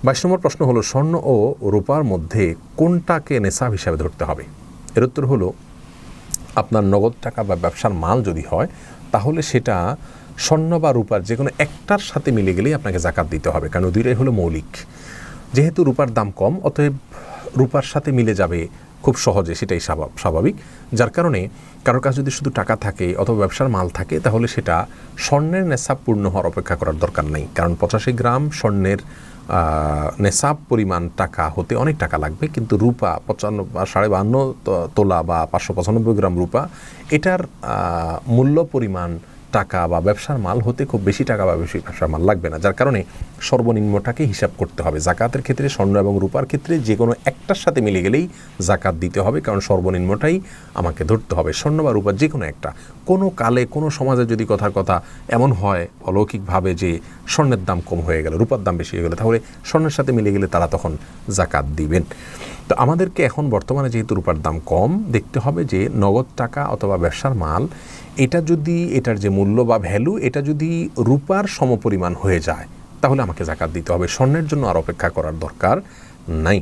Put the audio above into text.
22 নম্বর প্রশ্ন হলো, স্বর্ণ ও রূপার মধ্যে কোনটাকে নেশাব হিসাবে ধরতে হবে? এর উত্তর হলো, আপনার নগদ টাকা বা ব্যবসার মাল যদি হয় তাহলে সেটা স্বর্ণ বা রূপার যে কোনো একটার সাথে মিলে গেলেই আপনাকে জাকাত দিতে হবে, কারণ দুইটাই হলো মৌলিক। যেহেতু রূপার দাম কম, অতএব রূপার সাথে মিলে যাবে খুব সহজে, সেটাই স্বাভাবিক। যার কারণে কারোর কাছে যদি শুধু টাকা থাকে অথবা ব্যবসার মাল থাকে, তাহলে সেটা স্বর্ণের নেশাব পূর্ণ হওয়ার অপেক্ষা করার দরকার নেই, কারণ 85 গ্রাম স্বর্ণের নেশাব পরিমাণ টাকা হতে অনেক টাকা লাগবে। কিন্তু রূপা 52 তোলা বা 595 গ্রাম রূপা, এটার মূল্য পরিমাণ টাকা বা ব্যবসার মাল হতে খুব বেশি টাকা বা বেশি ব্যবসার মাল লাগবে না। যার কারণে সর্বনিম্নটাকে হিসাব করতে হবে। জাকাতের ক্ষেত্রে স্বর্ণ এবং রূপার ক্ষেত্রে যে কোনো একটার সাথে মিলে গেলেই জাকাত দিতে হবে, কারণ সর্বনিম্নটাই আমাকে ধরতে হবে। স্বর্ণ বা রূপার যে কোনো একটা, কোনো কালে কোনো সমাজে যদি কথার কথা এমন হয় অলৌকিকভাবে যে স্বর্ণের দাম কম হয়ে গেল, রূপার দাম বেশি হয়ে গেল, তাহলে স্বর্ণের সাথে মিলে গেলে তারা তখন জাকাত দিবেন। তো আমাদেরকে এখন বর্তমানে যেহেতু রূপার দাম কম, দেখতে হবে যে নগদ টাকা অথবা ব্যবসার মাল, এটা যদি এটার যে মূল্য বা ভ্যালু এটা যদি রূপার সমপরিমাণ হয়ে যায় তাহলে আমাকে জাকাত দিতে হবে। স্বর্ণের জন্য আর অপেক্ষা করার দরকার নাই।